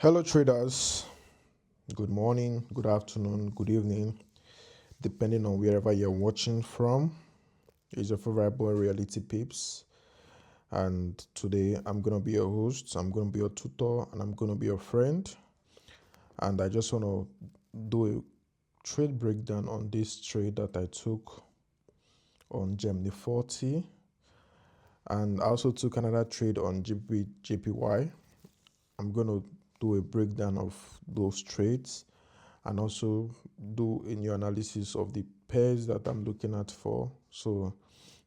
Hello traders, good morning, good afternoon, good evening, depending on wherever you're watching from. It's your favorite boy RealityPips, and today I'm going to be your host, I'm going to be your tutor, and I'm going to be your friend. And I just want to do a trade breakdown on this trade that I took on Gemini 40, and I also took another trade on JPY. I'm going to do a breakdown of those trades and also do a new analysis of the pairs that I'm looking at for. So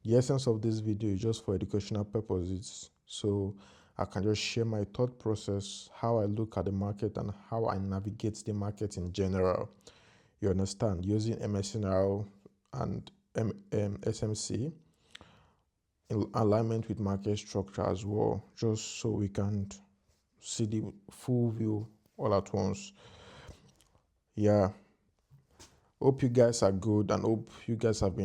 the essence of this video is just for educational purposes. So I can just share my thought process, how I look at the market and how I navigate the market in general. You understand? Using MSNR and SMC in alignment with market structure as well, just so we can see the full view all at once. Yeah, hope you guys are good and hope you guys had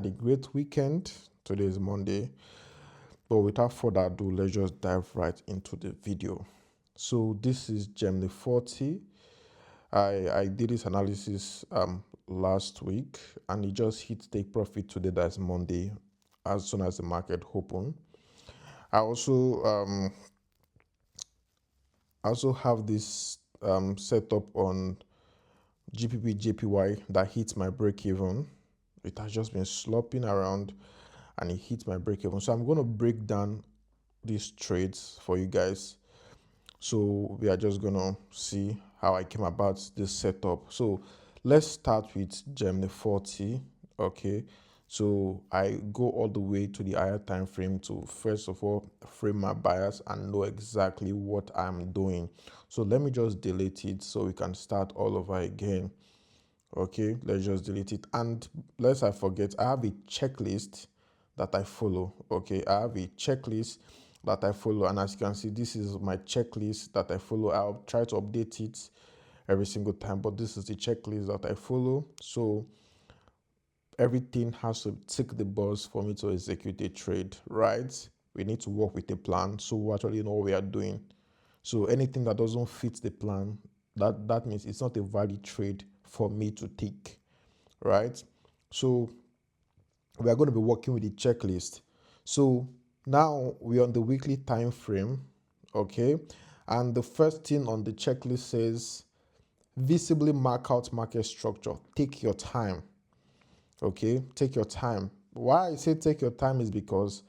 a great weekend. Today is Monday, but without further ado, let's just dive right into the video. So this is Gemini 40. I did this analysis last week and it just hit take profit today, that's Monday, as soon as the market opened. I also have this setup on GPP JPY that hits my break even. It has just been slopping around and it hits my break even. So I'm going to break down these trades for you guys. So we are just going to see how I came about this setup. So let's start with Gemini 40. Okay, so I go all the way to the higher time frame to first of all frame my bias and know exactly what I'm doing. So let me just delete it so we can start all over again. Okay, let's just delete it. And lest I forget, I have a checklist that I follow. Okay, I have a checklist that I follow, and as you can see, this is my checklist that I follow. I'll try to update it every single time, but this is the checklist that I follow. So everything has to tick the box for me to execute a trade, right? We need to work with a plan, so we actually know what we are doing. So anything that doesn't fit the plan, that means it's not a valid trade for me to take, right? So we are going to be working with the checklist. So now we're on the weekly time frame, okay? And the first thing on the checklist says visibly mark out market structure. Take your time, okay? Take your time. Why I say take your time is because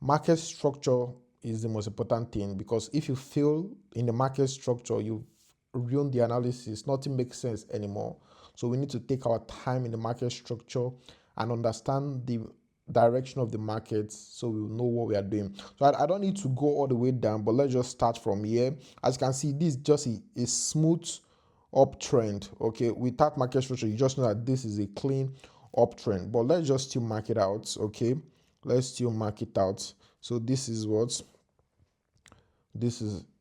market structure is the most important thing, because if you fail in the market structure, you've ruined the analysis. Nothing makes sense anymore. So we need to take our time in the market structure and understand the direction of the markets so we will know what we are doing. So I don't need to go all the way down, but let's just start from here. As you can see, this is just a smooth uptrend. Okay, without market structure, you just know that this is a clean uptrend. But let's just still mark it out. Okay, let's still mark it out. So this is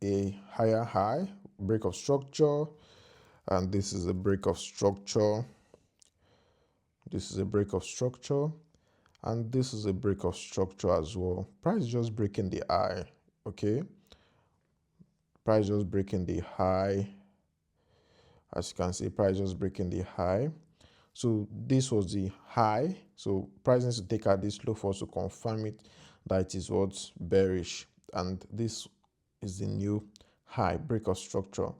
a higher high, break of structure, and this is a break of structure. This is a break of structure, and this is a break of structure as well. Price just breaking the high. Okay, price just breaking the high. As you can see, price just breaking the high. So this was the high. So price needs to take out this low for us to confirm it that it is what's bearish, and this is the new high, break of structure.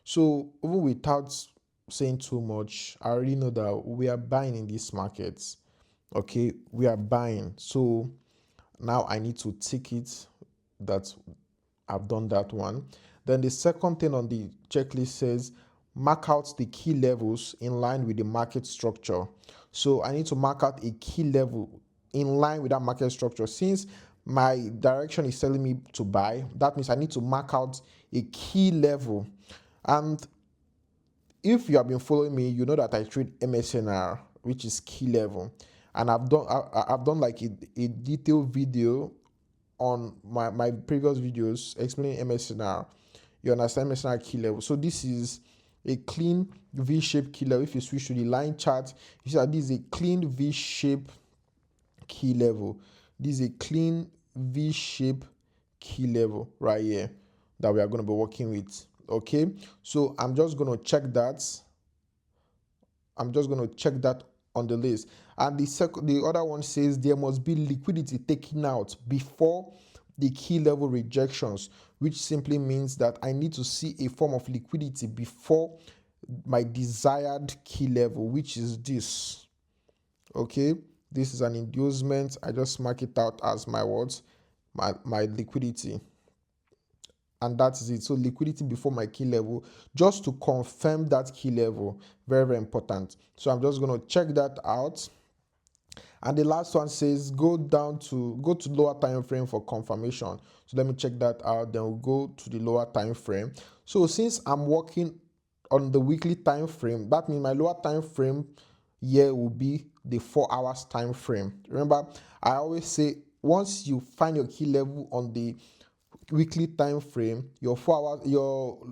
So even without saying too much, I already know that we are buying in these markets. Okay, we are buying. So now I need to tick it that I've done that one. Then the second thing on the checklist says mark out the key levels in line with the market structure. So I need to mark out a key level in line with that market structure. Since my direction is telling me to buy, that means I need to mark out a key level. And if you have been following me, you know that I trade MSNR, which is key level, and I've done like a detailed video on my previous videos explaining MSNR. You understand MSNR key level. So this is a clean V-shaped key level. If you switch to the line chart, you see that this is a clean V-shaped key level. This is a clean V-shaped key level right here. that we are going to be working with. Okay, so I'm just going to check that. I'm just going to check that on the list. And the other one says there must be liquidity taken out before the key level rejections, which simply means that I need to see a form of liquidity before my desired key level, which is this. Okay, this is an inducement. I just mark it out as my words, my liquidity. And that is it. So liquidity before my key level, just to confirm that key level. Very, very important. So I'm just going to check that out. And the last one says go to lower time frame for confirmation. So let me check that out. Then we'll go to the lower time frame. So since I'm working on the weekly time frame, that means my lower time frame here will be the 4 hours time frame. Remember, I always say once you find your key level on the weekly time frame, your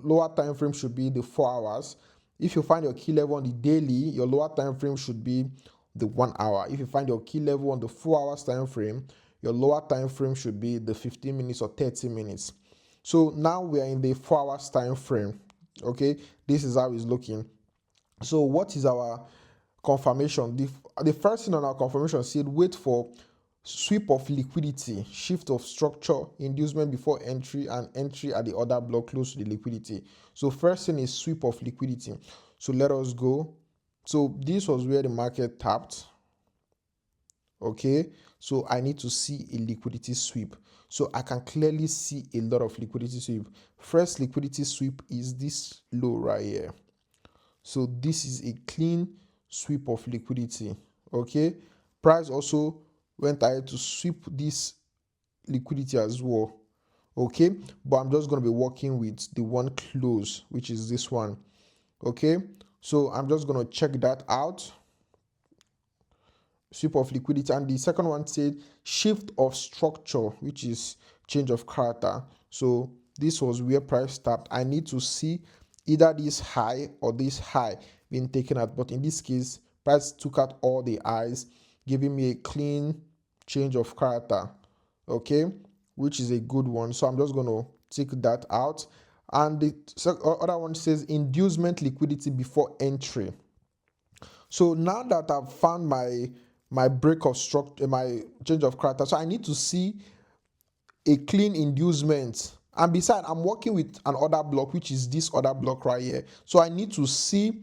lower time frame should be the 4 hours. If you find your key level on the daily, your lower time frame should be the 1 hour. If you find your key level on the 4 hours time frame, your lower time frame should be the 15 minutes or 30 minutes. So now we are in the 4 hours time frame. Okay, this is how it's looking. So what is our confirmation? The first thing on our confirmation said wait for sweep of liquidity, shift of structure, inducement before entry, and entry at the order block close to the liquidity. So first thing is sweep of liquidity. So let us go. So this was where the market tapped. Okay, so I need to see a liquidity sweep. So I can clearly see a lot of liquidity sweep. First liquidity sweep is this low right here. So this is a clean sweep of liquidity. Okay, price also went ahead to sweep this liquidity as well. Okay, but I'm just going to be working with the one close, which is this one. Okay, so I'm just going to check that out. Sweep of liquidity. And the second one said shift of structure, which is change of character. So this was where price tapped. I need to see either this high or this high being taken out, but in this case price took out all the highs, giving me a clean change of character. Okay, which is a good one. So I'm just going to take that out. And the other one says inducement liquidity before entry. So now that I've found my break of structure, my change of character, so I need to see a clean inducement. And besides, I'm working with an order block, which is this order block right here. So I need to see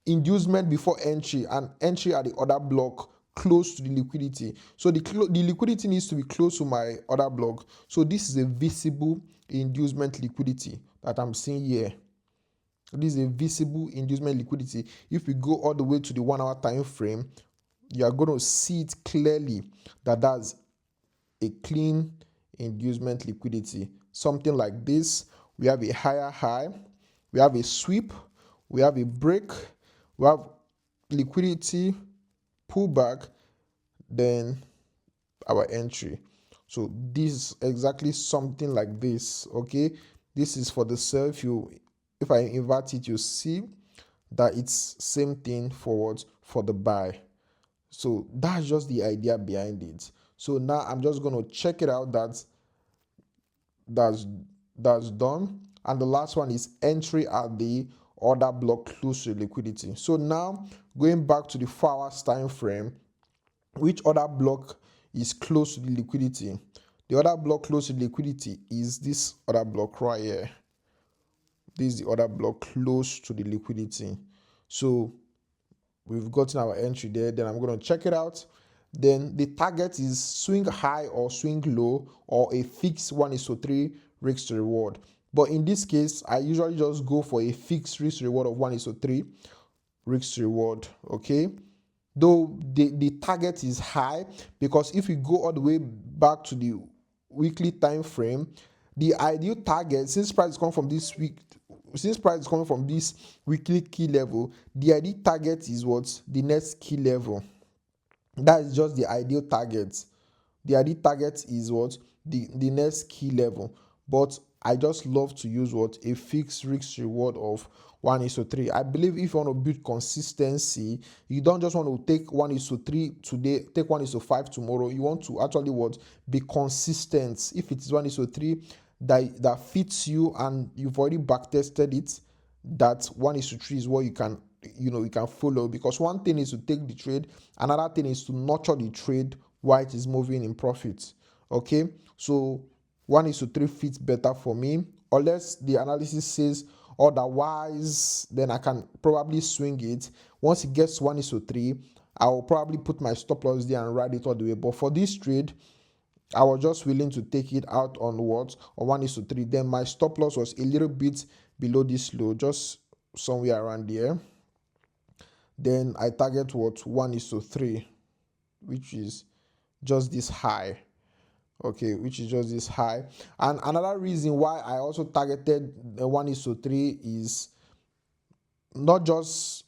inducement before entry and entry at the order block close to the liquidity. So the liquidity needs to be close to my order block. So this is a visible inducement liquidity that I'm seeing here. This is a visible inducement liquidity. If we go all the way to the 1 hour time frame, you are going to see it clearly that that's a clean inducement liquidity. Something like this. We have a higher high, we have a sweep, we have a break, we have liquidity, pullback, then our entry. So this is exactly something like this. Okay, this is for the sell. If I invert it, you see that it's same thing forward for the buy. So that's just the idea behind it. So now I'm just going to check it out. That's done. And the last one is entry at the order block close to liquidity. So now going back to the 4 hours time frame, which order block is close to the liquidity? The order block close to liquidity is this order block right here. This is the order block close to the liquidity. So we've gotten our entry there. Then I'm going to check it out. Then the target is swing high or swing low or a fixed 1:3 risk to reward. But in this case, I usually just go for a fixed risk to reward of 1:3 risk to reward. Okay, though the target is high, because if we go all the way back to the weekly time frame, the ideal target, since price is coming from this weekly key level, the ideal target is what? The next key level. That is just the ideal target. The ideal target is what? The next key level. But I just love to use what? A fixed risk reward of 1:3. I believe if you want to build consistency, you don't just want to take 1:3 today, take 1:5 tomorrow. You want to actually what? Be consistent. If it is 1:3, that fits you and you've already backtested it, that 1:3 is what you can follow. Because one thing is to take the trade, another thing is to nurture the trade while it is moving in profit. Okay, so 1:3 fits better for me, unless the analysis says otherwise. Then I can probably swing it. Once it gets 1:3, I will probably put my stop loss there and ride it all the way. But for this trade, I was just willing to take it out on what, on 1:3. Then my stop loss was a little bit below this low, just somewhere around there. Then I target what, 1:3, which is just this high. Okay, which is just this high. And another reason why I also targeted the 1:3 is not just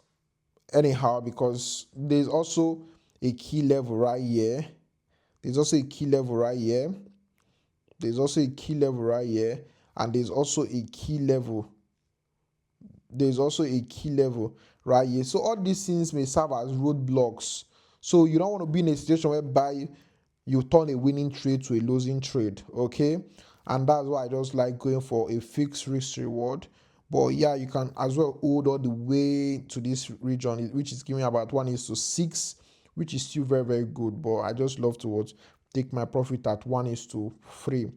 anyhow, because there's also a key level right here. There's also a key level right here. There's also a key level right here. And there's also a key level. There's also a key level right here. So all these things may serve as roadblocks. So you don't want to be in a situation whereby you turn a winning trade to a losing trade. Okay, and that's why I just like going for a fixed risk reward. But yeah, you can as well hold all the way to this region, which is giving about 1:6, which is still very, very good. But I just love to take my profit at 1:3.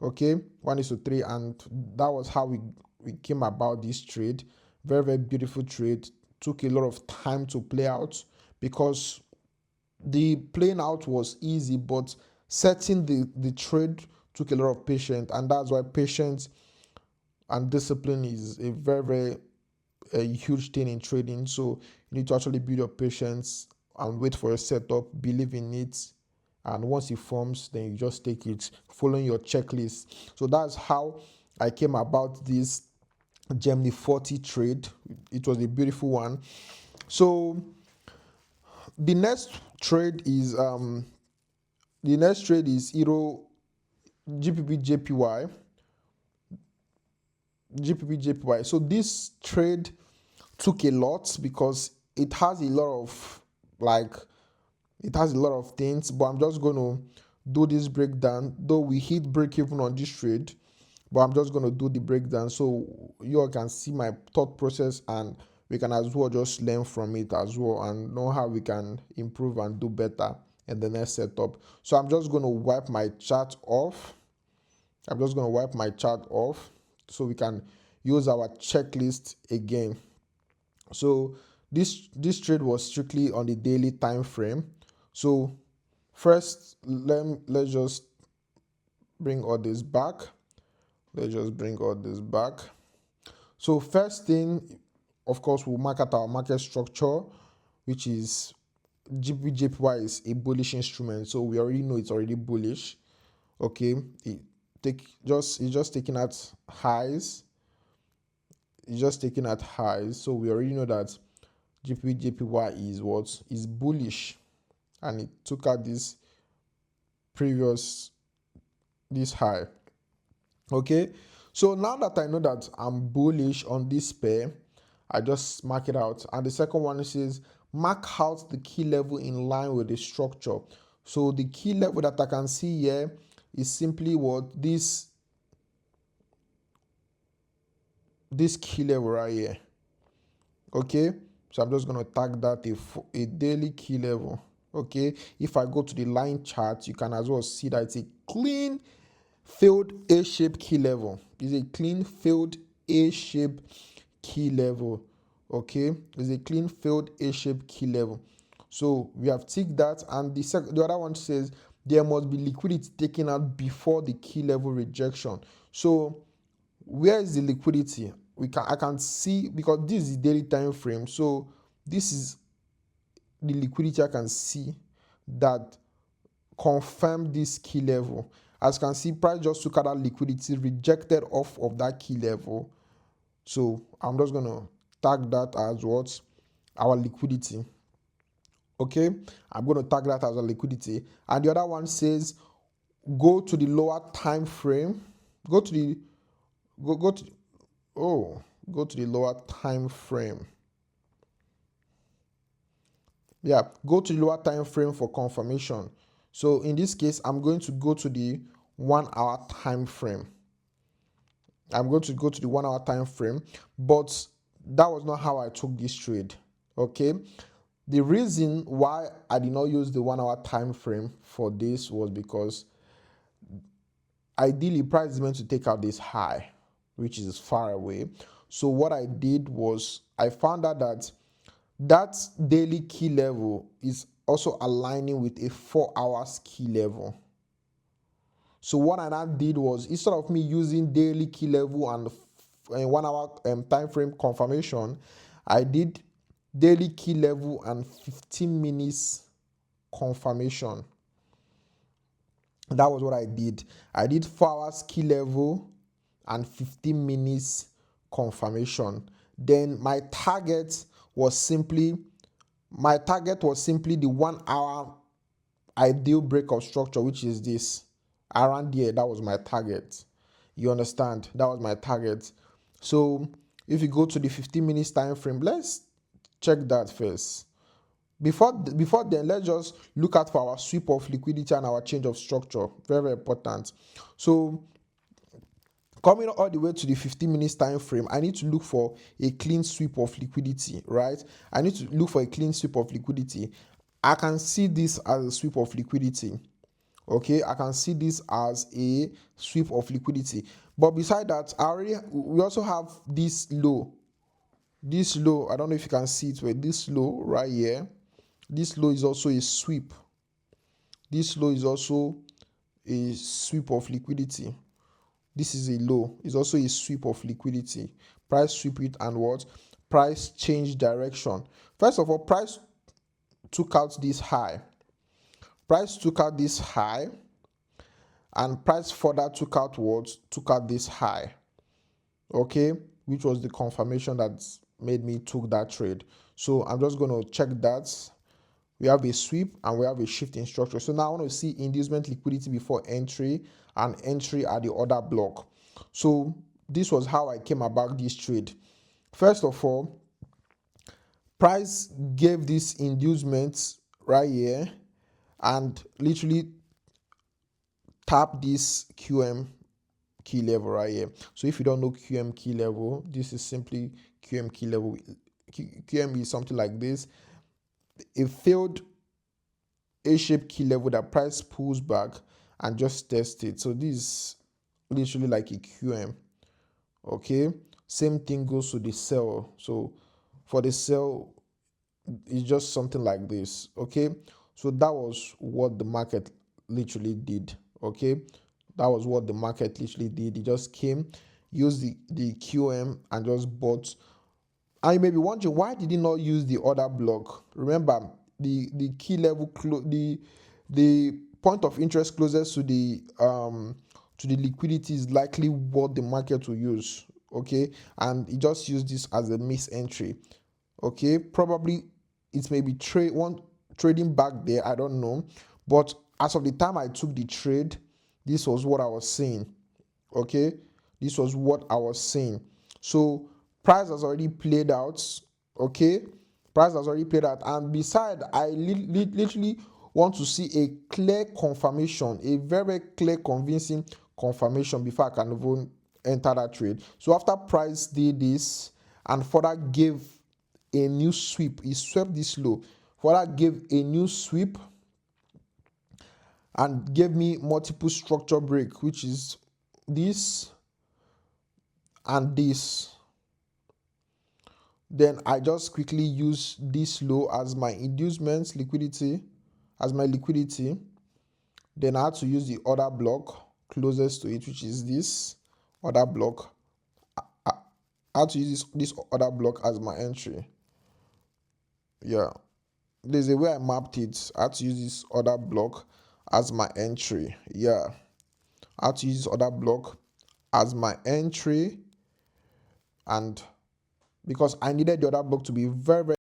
Okay, 1:3, and that was how we came about this trade. Very, very beautiful trade. Took a lot of time to play out, because the playing out was easy, but setting the trade took a lot of patience. And that's why patience and discipline is a very, very a huge thing in trading. So you need to actually build your patience and wait for a setup, believe in it, and once it forms, then you just take it, following your checklist. So that's how I came about this Gemini 40 trade. It was a beautiful one. So the next trade is Euro GPP JPY. So this trade took a lot, because it has a lot of things. But I'm just going to do this breakdown, though we hit break even on this trade. But I'm just going to do the breakdown so you all can see my thought process, and we can as well just learn from it as well and know how we can improve and do better in the next setup. So I'm just going to wipe my chart off. So we can use our checklist again. So this trade was strictly on the daily time frame. So first, let's just bring all this back. So first thing, of course, we'll mark out our market structure, which is JPY is a bullish instrument. So we already know it's already bullish. Okay, it's just taking at highs. So we already know that JPY is what is bullish, and it took out this high. Okay, so now that I know that I'm bullish on this pair, I just mark it out. And the second one says mark out the key level in line with the structure. So the key level that I can see here is simply what this key level right here. Okay, so I'm just going to tag that a daily key level. Okay, if I go to the line chart, you can as well see that it's a clean failed A-shaped key level. It's a clean failed A-shaped key level. Okay, it's a clean failed A-shaped key level. So we have ticked that, and the other one says there must be liquidity taken out before the key level rejection. So where is the liquidity? I can see, because this is the daily time frame. So this is the liquidity I can see that confirm this key level. As you can see, price just took out that liquidity, rejected off of that key level. So I'm just going to tag that as what? Our liquidity. Okay, I'm going to tag that as a liquidity. And the other one says go to the lower time frame. Go to the lower time frame. Yeah, go to the lower time frame for confirmation. So in this case, I'm going to go to the 1 hour time frame. I'm going to go to the 1 hour time frame, but that was not how I took this trade. Okay, the reason why I did not use the 1 hour time frame for this was because ideally price is meant to take out this high, which is far away. So what I did was I found out that that daily key level is also aligning with a 4 hours key level. So what I now did was, instead of me using daily key level and 1 hour time frame confirmation, I did daily key level and 15 minutes confirmation. That was what I did. I did 4 hours key level and 15 minutes confirmation. Then my target was simply the 1 hour ideal breakout structure, which is this around here. That was my target. You understand? That was my target. So if you go to the 15 minutes time frame, let's check that first. Before then, let's just look at for our sweep of liquidity and our change of structure. Very, very important. So coming all the way to the 15 minutes time frame, I need to look for a clean sweep of liquidity, right? I need to look for a clean sweep of liquidity. I can see this as a sweep of liquidity. Okay, I can see this as a sweep of liquidity. But beside that, we also have this low. This low, I don't know if you can see it, but this low right here, this low is also a sweep. This low is also a sweep of liquidity. This is a low. It's also a sweep of liquidity. Price sweep it and what? Price change direction. First of all, price took out this high. Price took out this high, and price further took out what? Took out this high. Okay, which was the confirmation that made me took that trade. So I'm just going to check that. We have a sweep and we have a shift in structure. So now I want to see inducement liquidity before entry and entry at the order block. So this was how I came about this trade. First of all, price gave this inducement right here and literally tap this QM key level right here. So if you don't know QM key level, this is simply QM key level. QM is something like this. A failed A-shaped key level that price pulls back and just test it. So this is literally like a QM. Okay, same thing goes to the sell. So for the sell, it's just something like this. Okay, so that was what the market literally did. Okay, that was what the market literally did. It just came, used the QM and just bought. And you may be wondering, why did he not use the order block? Remember, the key level, the point of interest closest to the liquidity is likely what the market will use. Okay, and he just used this as a miss entry. Okay, probably it may be trading back there, I don't know, but as of the time I took the trade, this was what I was saying. Okay, this was what I was saying. So price has already played out. Okay, price has already played out, and beside, I literally want to see a clear confirmation, a very clear convincing confirmation before I can even enter that trade. So after price did this and further gave a new sweep, he swept this low, further gave a new sweep and gave me multiple structure break, which is this and this. Then I just quickly use this low as my inducement liquidity, as my liquidity. Then I had to use the order block closest to it, which is this order block. I had to use this order block as my entry. Yeah, there's a way I mapped it. I had to use this order block as my entry. Yeah, I had to use this order block as my entry, and because I needed the order block to be very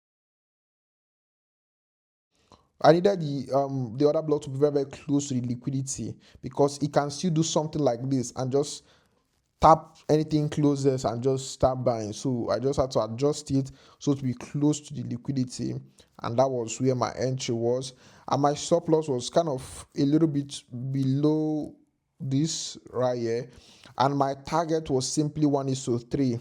I needed the other block to be very, very close to the liquidity, because it can still do something like this and just tap anything closest and just start buying. So I just had to adjust it so to be close to the liquidity, and that was where my entry was. And my stop loss was kind of a little bit below this right here, and my target was simply 1:3.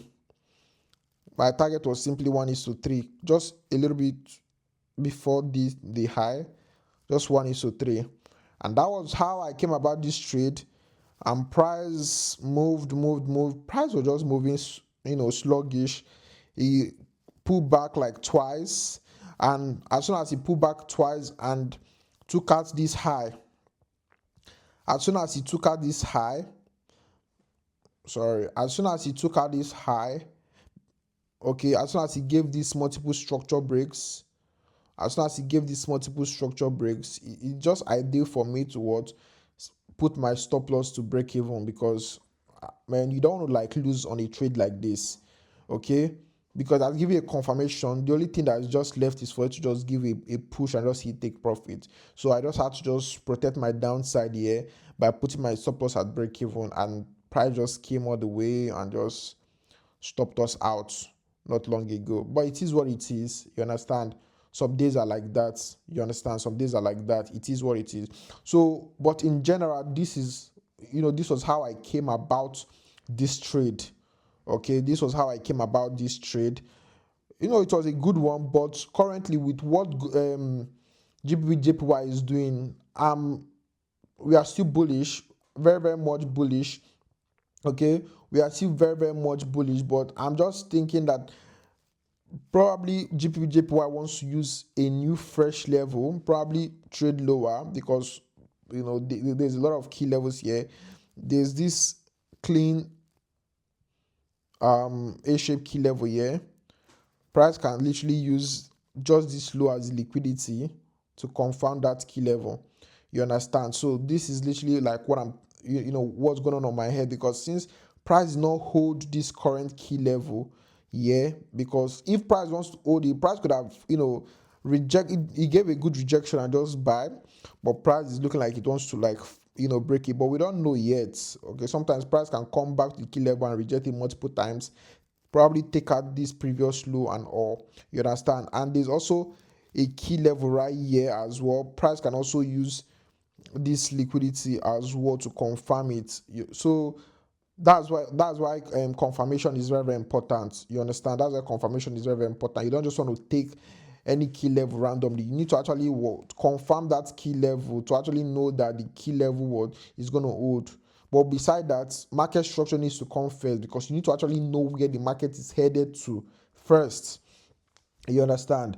My target was simply 1:3, just a little bit before the high, just 1:3. And that was how I came about this trade. And price moved. Price was just moving, sluggish. He pulled back like twice, and as soon as he pulled back twice and took out this high, as soon as he took out this high, as soon as he took out this high, okay, as soon as he gave these multiple structure breaks, it's just ideal for me to put my stop loss to break even, because man, you don't want to like lose on a trade like this, okay? Because I'll give you a confirmation. The only thing that is just left is for it to just give a push and just hit take profit. So I just had to just protect my downside here by putting my stop loss at break even, and price just came all the way and just stopped us out not long ago. But it is what it is, you understand? Some days are like that, you understand? Some days are like that. It is what it is. So, but in general, this was how I came about this trade. Okay, this was how I came about this trade. It was a good one, but currently with what GBP JPY is doing, we are still bullish, very, very much bullish. Okay, we are still very, very much bullish, but I'm just thinking that probably GBP JPY wants to use a new fresh level, probably trade lower, because there's a lot of key levels here. There's this clean A-shaped key level here. Price can literally use just this low as liquidity to confirm that key level. You understand? So this is literally like what I'm what's going on my head, because since price does not hold this current key level, because if price wants to hold it, price could have reject it. He gave a good rejection and just buy, but price is looking like it wants to break it, but we don't know yet. Okay, sometimes price can come back to the key level and reject it multiple times, probably take out this previous low and all, you understand? And there's also a key level right here as well. Price can also use this liquidity as well to confirm it. So that's why confirmation is very, very important. You understand? That's why confirmation is very, very important. You don't just want to take any key level randomly. You need to actually confirm that key level to actually know that the key level is going to hold. But beside that, market structure needs to come first, because you need to actually know where the market is headed to first. You understand?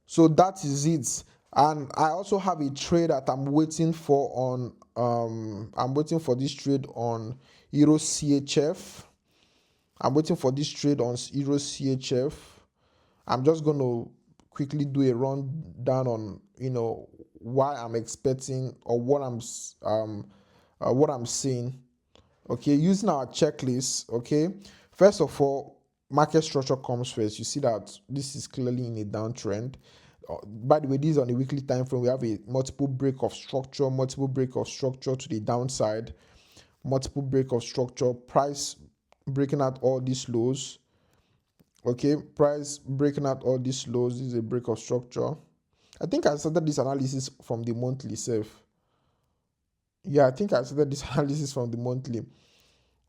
So that is it. And I also have a trade that I'm waiting for on I'm waiting for this trade on Euro CHF. I'm waiting for this trade on Euro CHF. I'm just going to quickly do a rundown on why I'm expecting, or what I'm seeing. Okay, using our checklist. Okay, first of all, market structure comes first. You see that this is clearly in a downtrend. By the way, this is on the weekly time frame. We have a multiple break of structure to the downside, multiple break of structure, price breaking out all these lows. Okay, price breaking out all these lows. This is a break of structure. I think I started this analysis from the monthly self. Yeah, I think I started this analysis from the monthly.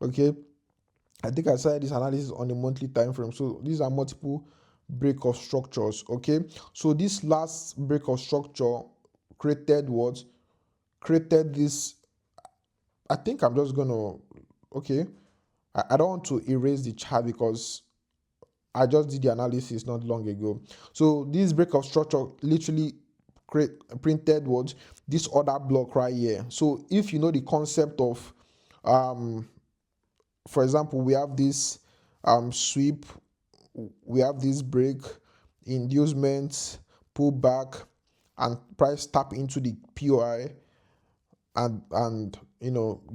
Okay, I think I started this analysis on the monthly time frame. So these are multiple break of structures. Okay, so this last break of structure created this. I think I'm just gonna I don't want to erase the chart, because I just did the analysis not long ago. So this break of structure literally printed this order block right here. So if you know the concept of for example, we have this sweep, we have this break, inducement, pullback, and price tap into the POI and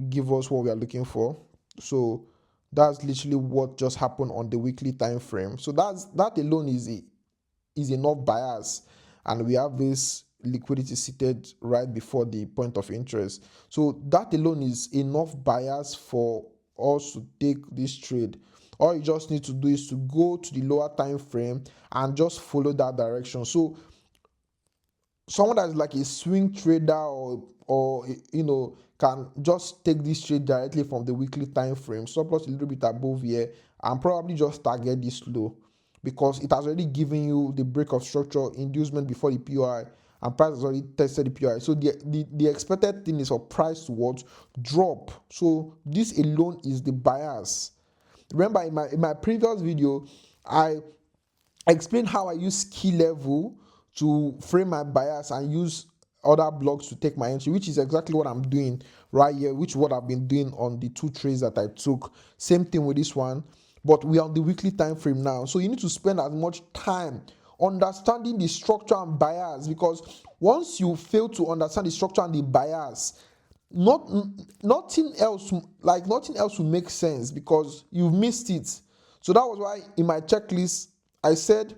give us what we are looking for. So that's literally what just happened on the weekly time frame. So that alone is enough bias, and we have this liquidity seated right before the point of interest. So that alone is enough bias for us to take this trade. All you just need to do is to go to the lower time frame and just follow that direction. So someone that's like a swing trader or can just take this trade directly from the weekly time frame, stop loss a little bit above here, and probably just target this low, because it has already given you the break of structure inducement before the POI, and price has already tested the POI. So the expected thing is for price to what? Drop. So this alone is the bias. Remember in my previous video, I explained how I use key level to frame my bias and use other blocks to take my entry, which is exactly what I'm doing right here, which is what I've been doing on the 2 trades that I took. Same thing with this one, but we are on the weekly time frame now. So you need to spend as much time understanding the structure and bias, because once you fail to understand the structure and the bias, nothing else will make sense, because you've missed it. So that was why in my checklist I said,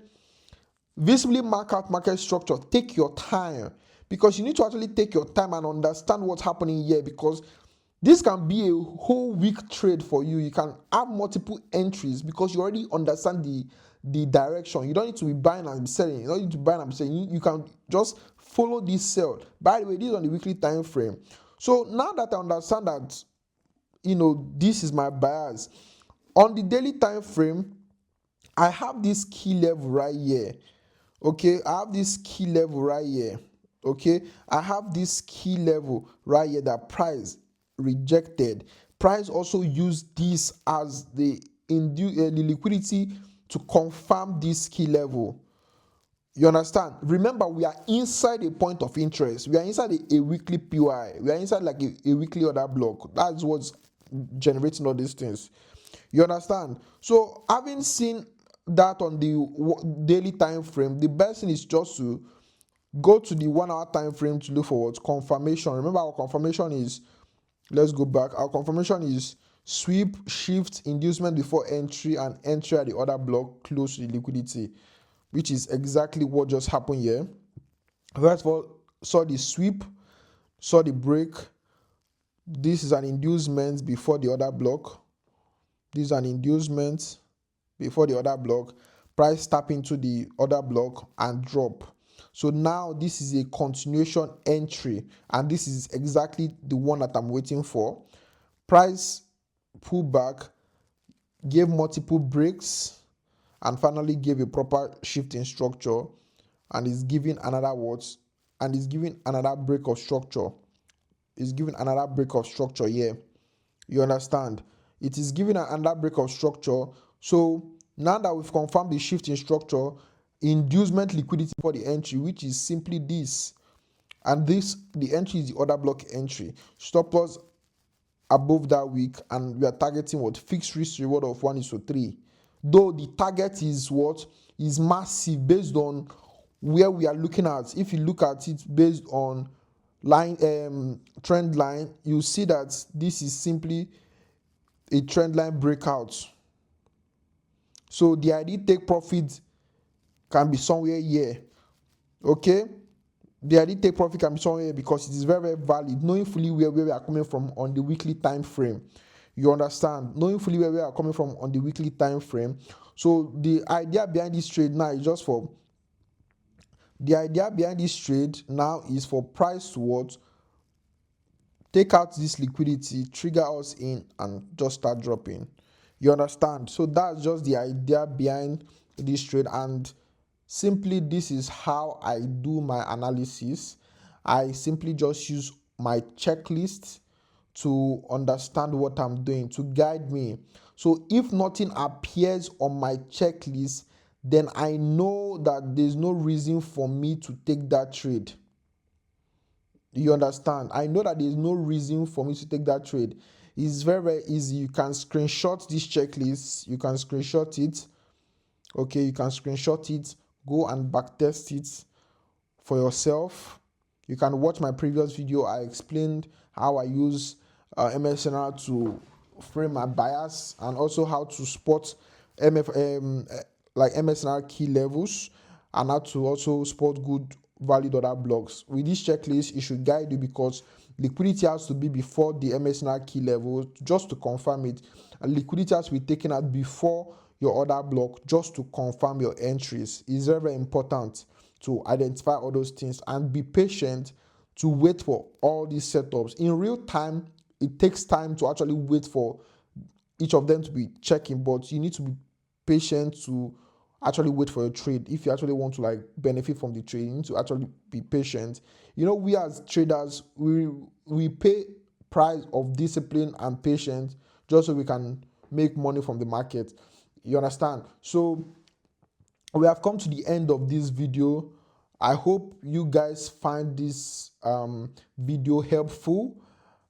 visibly mark out market structure, take your time, because you need to actually take your time and understand what's happening here, because this can be a whole week trade for you. You can have multiple entries because you already understand the direction. You don't need to be buying and selling. You don't need to buy and be selling. You can just follow this sell. By the way, this is on the weekly time frame. So now that I understand that, this is my bias, on the daily time frame, I have this key level right here. Okay, I have this key level right here. Okay, I have this key level right here that price rejected. Price also used this as the liquidity to confirm this key level. You understand? Remember, we are inside a point of interest. We are inside a weekly POI. We are inside like a weekly order block. That's what's generating all these things. You understand? So having seen that on the daily time frame, the best thing is just to go to the 1 hour time frame to look for what? Confirmation. Remember, our confirmation is, let's go back. Our confirmation is sweep, shift, inducement before entry, and entry at the order block close to the liquidity, which is exactly what just happened here. First of all, saw the sweep, saw the break. This is an inducement before the order block. This is an inducement before the order block. Price tap into the order block and drop. So now this is a continuation entry, and this is exactly the one that I'm waiting for. Price pull back, gave multiple breaks, and finally gave a proper shift in structure, and is giving another words, and is giving another break of structure. Is giving another break of structure here. You understand? It is giving another break of structure. So now that we've confirmed the shift in structure, inducement liquidity for the entry, which is simply this, and this, the entry is the order block entry. Stop loss above that week, and we are targeting what? Fixed risk reward of 1:3. Though the target is what? Is massive based on where we are looking at. If you look at it based on trend line, you see that this is simply a trend line breakout. So the ideal take profit can be somewhere here. Okay, the ideal take profit can be somewhere here, because it is very, very valid, knowing fully where we are coming from on the weekly time frame. You understand? Knowing fully where we are coming from on the weekly time frame. So the idea behind this trade now is just for price to what? Take out this liquidity, trigger us in, and just start dropping. You understand? So that's just the idea behind this trade, and simply this is how I do my analysis. I simply just use my checklist to understand what I'm doing, to guide me. So if nothing appears on my checklist, then I know that there's no reason for me to take that trade. You understand? I know that there's no reason for me to take that trade. It's very, very easy. You can screenshot this checklist. You can screenshot it. Okay, you can screenshot it. Go and backtest it for yourself. You can watch my previous video. I explained how I use MSNR to frame my bias, and also how to spot MSNR key levels, and how to also spot good valid order blocks. With this checklist, it should guide you, because liquidity has to be before the MSNR key level just to confirm it, and liquidity has to be taken out before your order block just to confirm your entries. It's very, very important to identify all those things and be patient to wait for all these setups. In real time, it takes time to actually wait for each of them to be checking, but you need to be patient to actually wait for your trade. If you actually want to like benefit from the trade, you need to actually be patient. You know, we as traders, we pay price of discipline and patience just so we can make money from the market. You understand? So we have come to the end of this video. I hope you guys find this video helpful,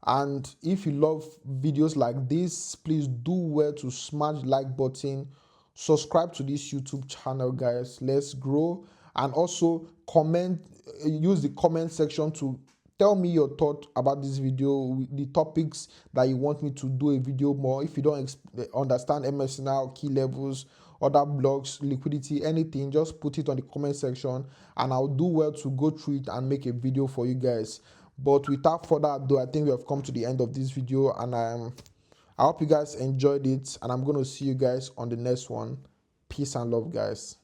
and if you love videos like this, please do well to smash the like button, subscribe to this YouTube channel, guys. Let's grow. And also comment, use the comment section to tell me your thought about this video, the topics that you want me to do a video more. If you don't understand MSNR Key Levels, other blocks, liquidity, anything, just put it on the comment section and I'll do well to go through it and make a video for you guys. But without further ado, I think we have come to the end of this video, and I hope you guys enjoyed it, and I'm going to see you guys on the next one. Peace and love, guys.